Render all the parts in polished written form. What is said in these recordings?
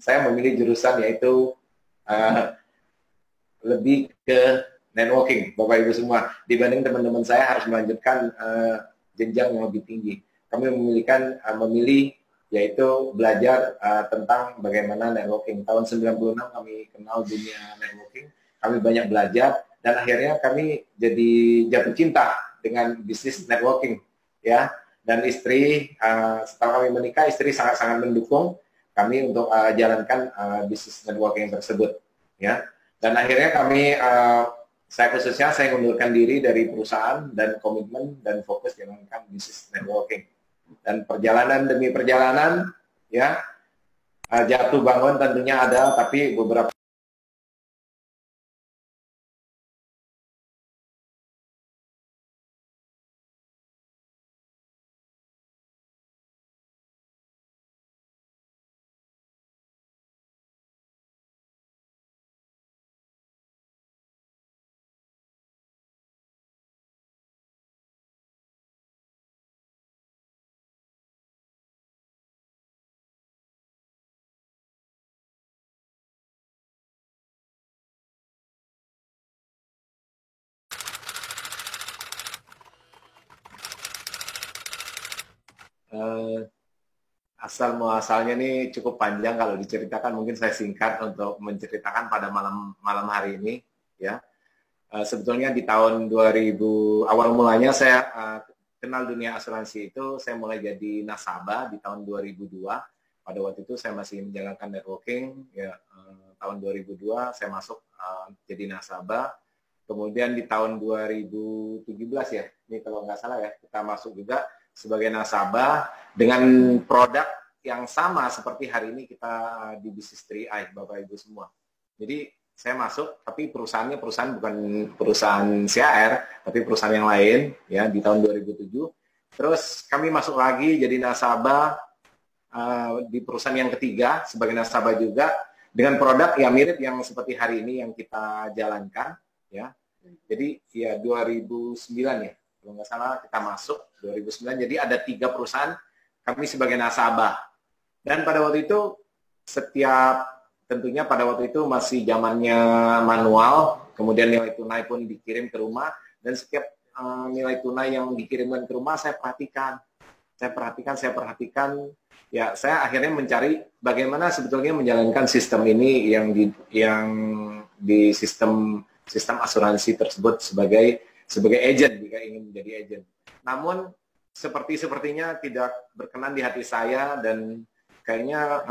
saya memilih jurusan yaitu lebih ke networking, Bapak Ibu semua. Dibanding teman-teman saya harus melanjutkan jenjang yang lebih tinggi. Kami memilih yaitu belajar tentang bagaimana networking. Tahun 96 kami kenal dunia networking, kami banyak belajar, dan akhirnya kami jadi jatuh cinta dengan bisnis networking, ya. Dan istri, setelah kami menikah, istri sangat-sangat mendukung kami untuk jalankan bisnis networking tersebut, ya. Dan akhirnya kami, saya mengundurkan diri dari perusahaan dan komitmen dan fokus jalankan bisnis networking. Dan perjalanan demi perjalanan, ya, jatuh bangun tentunya ada, tapi beberapa asal muasalnya ini cukup panjang kalau diceritakan, mungkin saya singkat untuk menceritakan pada malam hari ini, ya. Sebetulnya di tahun 2000 awal mulanya saya kenal dunia asuransi itu, saya mulai jadi nasabah di tahun 2002. Pada waktu itu saya masih menjalankan networking, ya. Tahun 2002 saya masuk jadi nasabah. Kemudian di tahun 2017, ya, ini kalau nggak salah, ya, kita masuk juga sebagai nasabah dengan produk yang sama seperti hari ini kita di bisnis 3i, Bapak Ibu semua. Jadi saya masuk, tapi perusahaan bukan perusahaan CAR, tapi perusahaan yang lain, ya, di tahun 2007. Terus kami masuk lagi jadi nasabah di perusahaan yang ketiga sebagai nasabah juga dengan produk yang mirip yang seperti hari ini yang kita jalankan, ya. Jadi ya 2009, ya, kalau nggak salah kita masuk 2009. Jadi ada 3 perusahaan kami sebagai nasabah. Dan pada waktu itu tentunya pada waktu itu masih zamannya manual, kemudian nilai tunai pun dikirim ke rumah, dan setiap nilai tunai yang dikirimkan ke rumah saya perhatikan, ya. Saya akhirnya mencari bagaimana sebetulnya menjalankan sistem ini yang di sistem asuransi tersebut sebagai agen, jika ingin menjadi agen. Namun sepertinya tidak berkenan di hati saya, dan kayaknya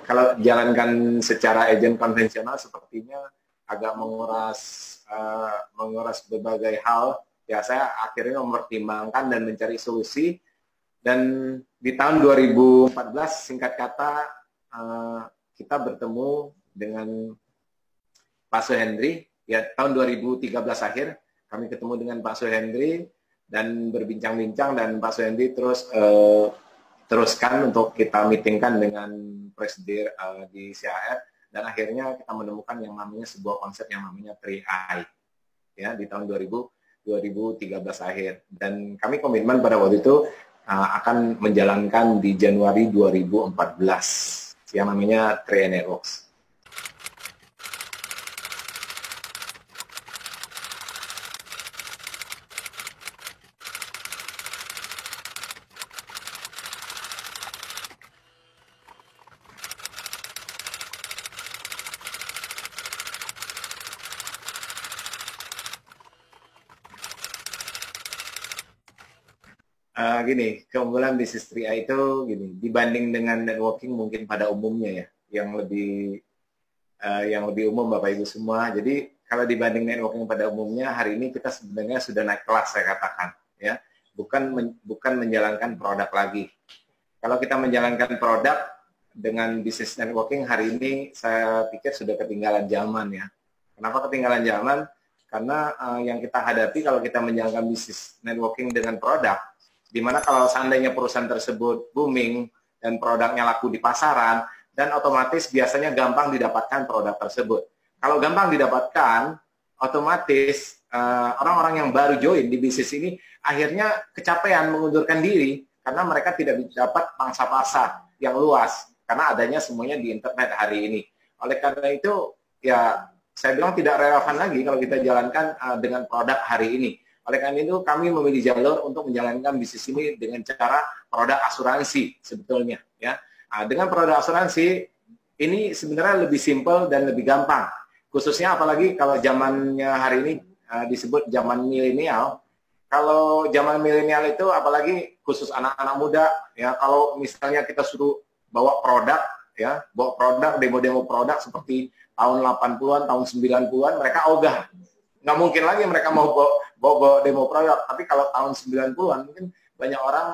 kalau jalankan secara agen konvensional sepertinya agak menguras berbagai hal. Ya, saya akhirnya mempertimbangkan dan mencari solusi. Dan di tahun 2014, singkat kata, kita bertemu dengan Pak Suhendri. Ya, tahun 2013 akhir kami ketemu dengan Pak Suhendri dan berbincang-bincang, dan Pak Suhendri teruskan untuk kita meetingkan dengan presidir di CAR, dan akhirnya kita menemukan yang namanya sebuah konsep yang namanya 3i, ya, di tahun 2013 akhir. Dan kami komitmen pada waktu itu akan menjalankan di Januari 2014 yang namanya 3i Networks. Gini, keunggulan bisnis 3i itu gini, dibanding dengan networking mungkin pada umumnya, ya, yang lebih umum Bapak Ibu semua. Jadi kalau dibanding networking pada umumnya, hari ini kita sebenarnya sudah naik kelas, saya katakan, ya. Bukan menjalankan produk lagi. Kalau kita menjalankan produk dengan bisnis networking hari ini, saya pikir sudah ketinggalan zaman, ya. Kenapa ketinggalan zaman? Karena yang kita hadapi kalau kita menjalankan bisnis networking dengan produk, dimana kalau seandainya perusahaan tersebut booming dan produknya laku di pasaran, dan otomatis biasanya gampang didapatkan produk tersebut. Kalau gampang didapatkan, otomatis orang-orang yang baru join di bisnis ini akhirnya kecapean mengundurkan diri karena mereka tidak dapat pangsa pasar yang luas. karena adanya semuanya di internet hari ini. Oleh karena itu, ya saya bilang tidak relevan lagi kalau kita jalankan dengan produk hari ini. Oleh karena itu, kami memilih jalur untuk menjalankan bisnis ini dengan cara produk asuransi sebetulnya. Ya, dengan produk asuransi ini sebenarnya lebih simpel dan lebih gampang. Khususnya apalagi kalau zamannya hari ini disebut zaman milenial. Kalau zaman milenial itu apalagi khusus anak-anak muda, ya kalau misalnya kita suruh bawa produk, ya bawa produk, demo-demo produk seperti tahun 80-an, tahun 90-an, mereka ogah. Nggak mungkin lagi mereka mau bawa demo produk. Tapi kalau tahun 90-an mungkin banyak orang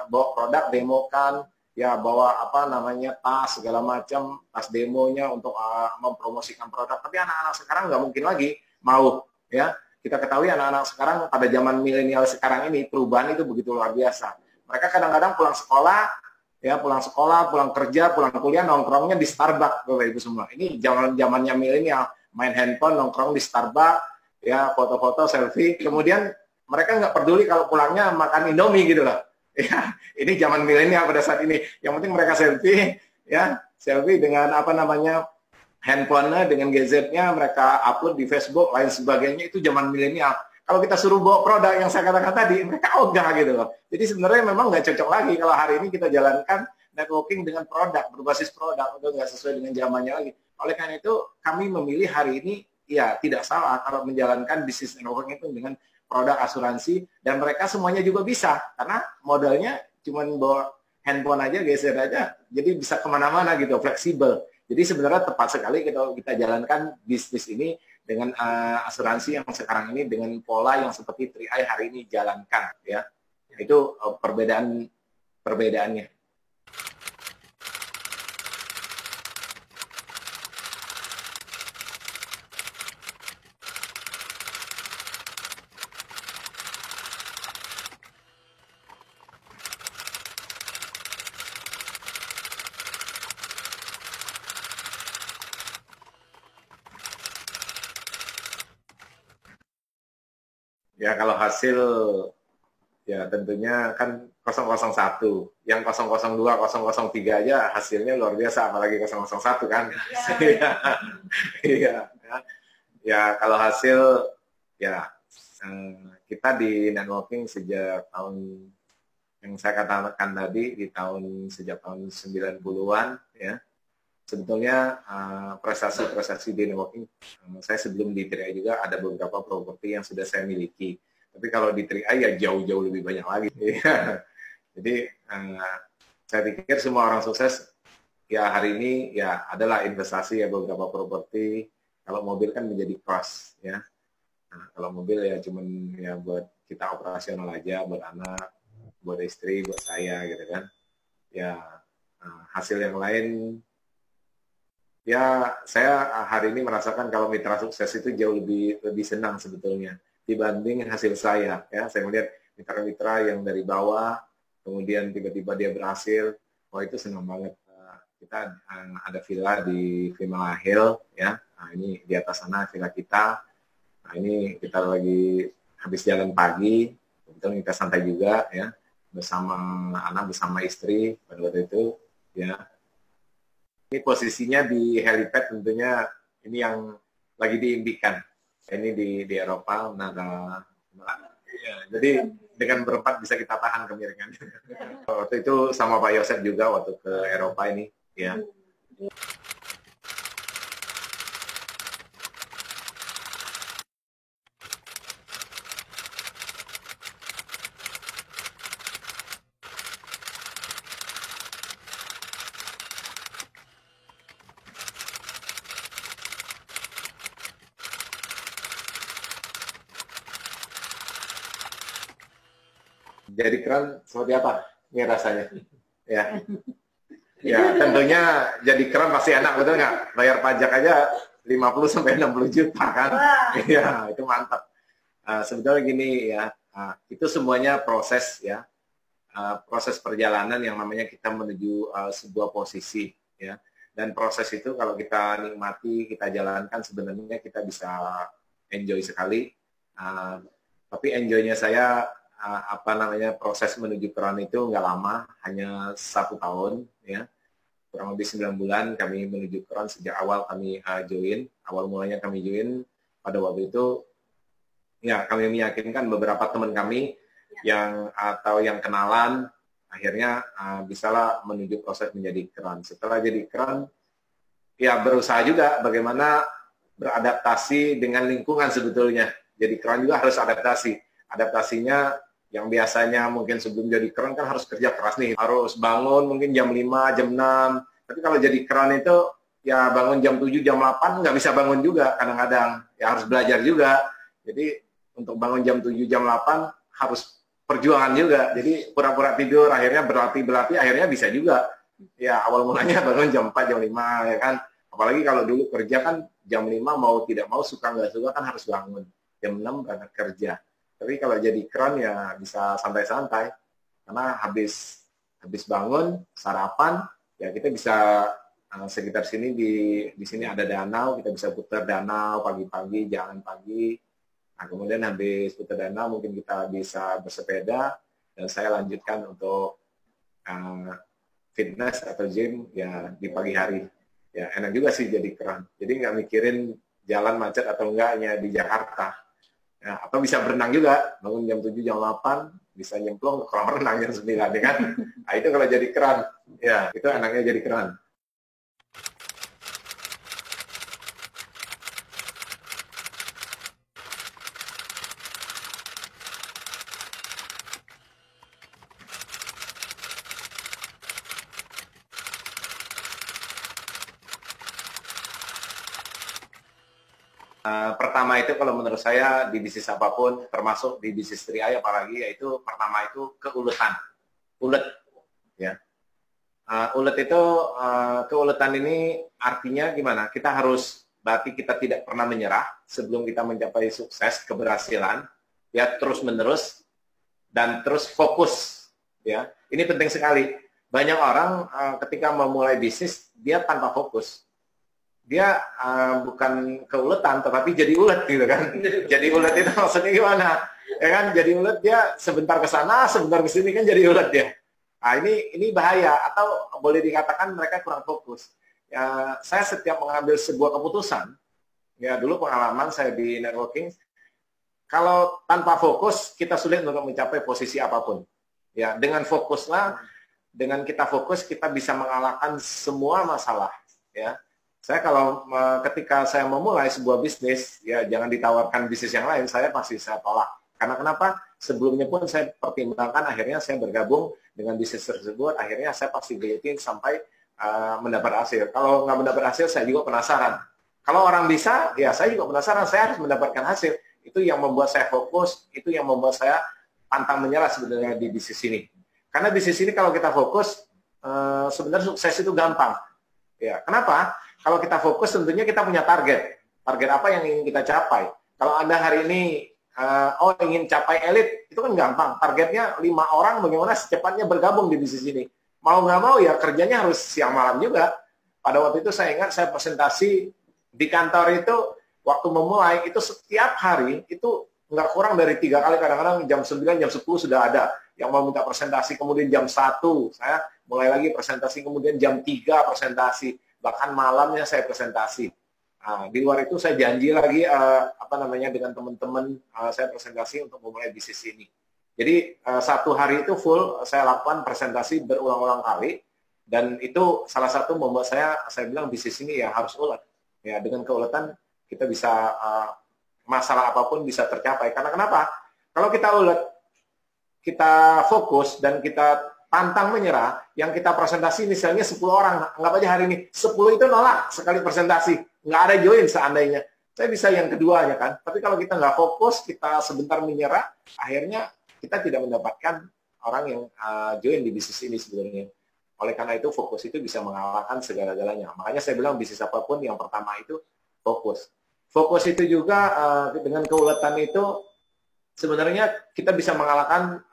bawa produk, demokan, ya bawa apa namanya tas segala macam, tas demonya untuk mempromosikan produk. Tapi anak-anak sekarang nggak mungkin lagi mau, ya. Kita ketahui anak-anak sekarang pada zaman milenial sekarang ini perubahan itu begitu luar biasa. Mereka kadang-kadang pulang sekolah, pulang kerja, pulang kuliah nongkrongnya di Starbucks, Bapak Ibu semua. Ini zaman-zamannya milenial, main handphone, nongkrong di Starbucks, ya foto-foto, selfie. Kemudian mereka nggak peduli kalau pulangnya makan Indomie gitu loh. Ya, ini zaman milenial pada saat ini. Yang penting mereka selfie, ya selfie dengan apa namanya handphonenya, dengan gadgetnya, mereka upload di Facebook, lain sebagainya. Itu zaman milenial. Kalau kita suruh bawa produk yang saya katakan tadi, mereka ogah gitu loh. Jadi sebenarnya memang nggak cocok lagi kalau hari ini kita jalankan networking dengan produk, berbasis produk, itu nggak sesuai dengan zamannya lagi. Oleh karena itu, kami memilih hari ini, ya tidak salah kalau menjalankan bisnis networking itu dengan produk asuransi, dan mereka semuanya juga bisa, karena modalnya cuma bawa handphone aja, geser aja, jadi bisa kemana-mana gitu, fleksibel. Jadi sebenarnya tepat sekali kalau kita jalankan bisnis ini dengan asuransi yang sekarang ini dengan pola yang seperti 3i hari ini jalankan, ya. Itu perbedaannya. Ya kalau hasil, ya tentunya kan 001, yang 002, 003 aja hasilnya luar biasa, apalagi 001 kan. Iya, iya. Ya kalau hasil, ya kita di networking sejak tahun yang saya katakan tadi, sejak tahun 90-an, ya. Sebetulnya prestasi-prestasi di networking, saya sebelum di 3i juga ada beberapa properti yang sudah saya miliki. Tapi kalau di 3i ya jauh-jauh lebih banyak lagi. Jadi saya pikir semua orang sukses ya hari ini ya adalah investasi ya beberapa properti. Kalau mobil kan menjadi cost, ya. Nah, kalau mobil ya cuman ya buat kita operasional aja, buat anak, buat istri, buat saya gitu kan. Ya hasil yang lain, ya saya hari ini merasakan kalau mitra sukses itu jauh lebih senang sebetulnya dibanding hasil saya. Ya, saya melihat mitra-mitra yang dari bawah, kemudian tiba-tiba dia berhasil, wah itu senang banget. Kita ada villa di Vimala Hill, ya. Nah, ini di atas sana villa kita. Nah, ini kita lagi habis jalan pagi, kebetulan kita santai juga, ya, bersama anak, bersama istri pada waktu itu, ya. Ini posisinya di helipad, tentunya ini yang lagi diimpikan. Ini di Eropa, ya, jadi dengan berempat bisa kita tahan kemiringan. Waktu itu sama Pak Yosef juga waktu ke Eropa ini, ya. Jadi keren seperti apa ini rasanya? Ya, ya tentunya jadi keren pasti enak, betul nggak? Bayar pajak aja 50 sampai 60 juta kan? Iya, itu mantap. Sebetulnya gini ya, itu semuanya proses ya, proses perjalanan yang namanya kita menuju sebuah posisi ya. Dan proses itu kalau kita nikmati, kita jalankan, sebenarnya kita bisa enjoy sekali. Tapi enjoynya saya proses menuju keran itu nggak lama, hanya 1 tahun ya. kurang lebih 9 bulan kami menuju keren sejak awal kami join. Awal mulanya kami join pada waktu itu, ya kami meyakinkan beberapa teman kami yang atau yang kenalan, akhirnya bisalah menuju proses menjadi keren. Setelah jadi keren, ya berusaha juga bagaimana beradaptasi dengan lingkungan sebetulnya. Jadi keren juga harus adaptasi. Adaptasinya yang biasanya mungkin sebelum jadi keren kan harus kerja keras nih, harus bangun mungkin jam 5, jam 6. Tapi kalau jadi keren itu ya bangun jam 7, jam 8 nggak bisa bangun juga kadang-kadang. Ya harus belajar juga. Jadi untuk bangun jam 7, jam 8 harus perjuangan juga. Jadi pura-pura tidur, akhirnya berlatih, akhirnya bisa juga. Ya awal mulanya bangun jam 4, jam 5 ya kan. Apalagi kalau dulu kerja kan jam 5 mau tidak mau, suka nggak suka kan harus bangun. Jam 6 berangkat kerja. Tapi kalau jadi keren ya bisa santai-santai. Karena habis bangun, sarapan, ya kita bisa sekitar sini di sini ada danau, kita bisa putar danau pagi-pagi, jalan pagi. Nah, kemudian habis putar danau mungkin kita bisa bersepeda dan saya lanjutkan untuk fitness atau gym ya di pagi hari. Ya enak juga sih jadi keren. Jadi nggak mikirin jalan macet atau enggaknya di Jakarta. Ya, atau bisa berenang juga, bangun jam 7, jam 8, bisa nyemplung ke kolam renang jam 9, ya kan? Nah, itu kalau jadi keren. Ya, itu enaknya jadi keren. Pertama itu kalau menurut saya di bisnis apapun, termasuk di bisnis Triai apalagi, yaitu pertama itu keuletan. Ulet, ya. Ulet itu, keuletan ini artinya gimana? Kita harus, berarti kita tidak pernah menyerah sebelum kita mencapai sukses, keberhasilan, ya terus-menerus, dan terus fokus. Ya, ini penting sekali. Banyak orang ketika memulai bisnis, dia tanpa fokus. Dia bukan keuletan, tetapi jadi ulet gitu kan. Jadi ulet itu maksudnya gimana? Ya kan, jadi ulet dia sebentar ke sana, sebentar ke sini kan jadi ulet dia. Nah, ini bahaya atau boleh dikatakan mereka kurang fokus. Ya, saya setiap mengambil sebuah keputusan, ya dulu pengalaman saya di networking, kalau tanpa fokus kita sulit untuk mencapai posisi apapun. Ya, dengan fokuslah, dengan kita fokus kita bisa mengalahkan semua masalah. Ya. Saya kalau ketika saya memulai sebuah bisnis, ya jangan ditawarkan bisnis yang lain, saya pasti saya tolak. Karena kenapa? Sebelumnya pun saya pertimbangkan, akhirnya saya bergabung dengan bisnis tersebut, akhirnya saya pasti gelutin sampai mendapat hasil. Kalau nggak mendapat hasil, saya juga penasaran. Kalau orang bisa, ya saya juga penasaran, saya harus mendapatkan hasil. Itu yang membuat saya fokus, itu yang membuat saya pantang menyerah sebenarnya di bisnis ini. Karena bisnis ini kalau kita fokus, sebenarnya sukses itu gampang. Ya, kenapa? Kalau kita fokus tentunya kita punya target. Target apa yang ingin kita capai. Kalau Anda hari ini ingin capai elit, itu kan gampang. Targetnya 5 orang bagaimana secepatnya bergabung di bisnis ini. Mau nggak mau ya kerjanya harus siang malam juga. Pada waktu itu saya ingat saya presentasi di kantor itu, waktu memulai itu setiap hari itu nggak kurang dari 3 kali, kadang-kadang jam 9, jam 10 sudah ada yang mau minta presentasi, kemudian jam 1 saya mulai lagi presentasi, kemudian jam 3 presentasi. Bahkan malamnya saya presentasi. Di luar itu saya janji lagi dengan teman-teman saya presentasi untuk memulai bisnis ini. Jadi satu hari itu full saya lakukan presentasi berulang-ulang kali, dan itu salah satu membuat saya bilang bisnis ini ya harus ulet. Ya, dengan keuletan kita bisa masalah apapun bisa tercapai. Karena kenapa? Kalau kita ulet, kita fokus dan kita pantang menyerah, yang kita presentasi misalnya 10 orang, anggap aja hari ini 10 itu nolak sekali presentasi, nggak ada join seandainya, saya bisa yang keduanya kan. Tapi kalau kita nggak fokus, kita sebentar menyerah, akhirnya kita tidak mendapatkan orang yang join di bisnis ini sebenarnya. Oleh karena itu fokus itu bisa mengalahkan segala-galanya. Makanya saya bilang bisnis apapun yang pertama itu fokus. Fokus itu juga dengan keuletan itu sebenarnya kita bisa mengalahkan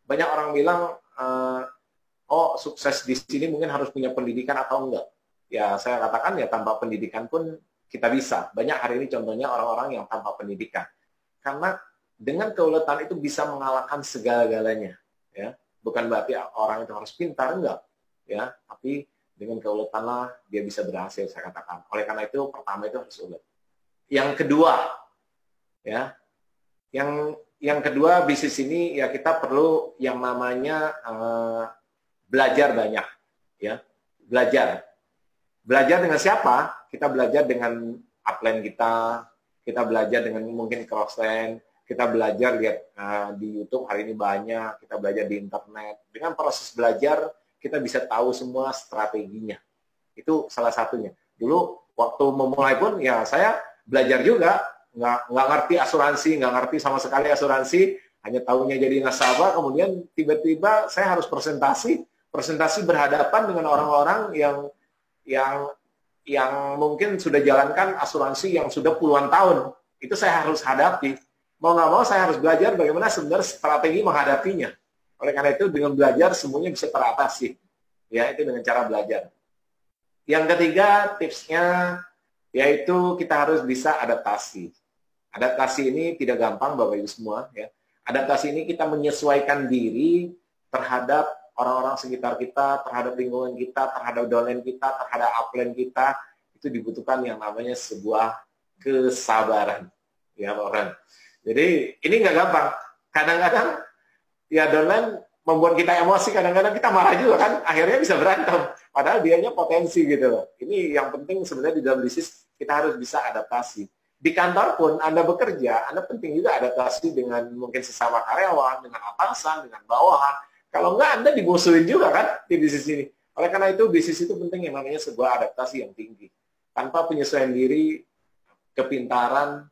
banyak orang bilang sukses di sini mungkin harus punya pendidikan atau enggak. Ya saya katakan ya tanpa pendidikan pun kita bisa. Banyak hari ini contohnya orang-orang yang tanpa pendidikan. Karena dengan keuletan itu bisa mengalahkan segala-galanya. Ya. Bukan berarti orang itu harus pintar, enggak. Ya. Tapi Dengan keuletanlah dia bisa berhasil, saya katakan. Oleh karena itu, pertama itu harus ulet. Yang kedua, ya, yang kedua bisnis ini ya kita perlu yang namanya belajar banyak, ya, belajar dengan siapa? Kita belajar dengan upline kita belajar dengan mungkin crossline, kita belajar lihat di YouTube hari ini banyak, kita belajar di internet. Dengan proses belajar kita bisa tahu semua strateginya. Itu salah satunya. Dulu waktu memulai pun ya saya belajar juga, nggak ngerti asuransi, nggak ngerti sama sekali asuransi, hanya tahunya jadi nasabah. Kemudian tiba-tiba saya harus presentasi berhadapan dengan orang-orang yang mungkin sudah jalankan asuransi yang sudah puluhan tahun. Itu saya harus hadapi. Mau nggak mau saya harus belajar bagaimana sebenarnya strategi menghadapinya. Oleh karena itu dengan belajar semuanya bisa teratasi. Ya, itu dengan cara belajar. Yang ketiga tipsnya yaitu kita harus bisa adaptasi. Adaptasi ini tidak gampang Bapak Ibu semua, ya. Adaptasi ini kita menyesuaikan diri terhadap orang-orang sekitar kita, terhadap lingkungan kita, terhadap downline kita, terhadap upline kita. Itu dibutuhkan yang namanya sebuah kesabaran. Ya, Pak. Jadi ini nggak gampang. Kadang-kadang ya downline membuat kita emosi, kadang-kadang kita marah juga kan, akhirnya bisa berantem. Padahal dianya potensi gitu loh. Ini yang penting sebenarnya di dalam bisnis kita harus bisa adaptasi. Di kantor pun Anda bekerja, Anda penting juga adaptasi dengan mungkin sesama karyawan, dengan atasan, dengan bawahan. Kalau enggak Anda dimusuhin juga kan di bisnis ini. Oleh karena itu bisnis itu penting yang namanya sebuah adaptasi yang tinggi. Tanpa penyesuaian diri, kepintaran,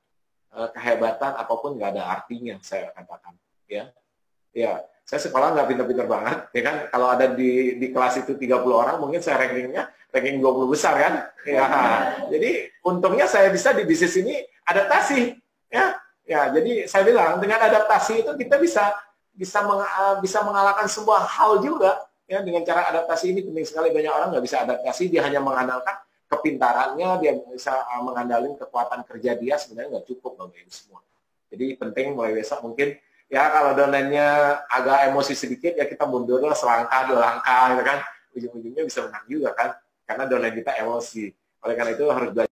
kehebatan apapun nggak ada artinya, saya katakan. Ya, saya sekolah nggak pintar-pintar banget, ya kan? Kalau ada di kelas itu 30 orang, mungkin saya ranking 20 besar kan? Ya, jadi untungnya saya bisa di bisnis ini adaptasi, ya. Jadi saya bilang dengan adaptasi itu kita bisa mengalahkan sebuah hal juga, ya. Dengan cara adaptasi ini penting sekali. Banyak orang nggak bisa adaptasi, dia hanya mengandalkan kepintarannya, dia bisa mengandalkan kekuatan kerja dia, sebenarnya nggak cukup Bapak Ibu semua. Jadi penting mulai besok mungkin ya kalau downline-nya agak emosi sedikit ya kita mundurlah selangkah 2 langkah gitu kan, ujung-ujungnya bisa menang juga kan, karena downline kita emosi. Oleh karena itu harus belajar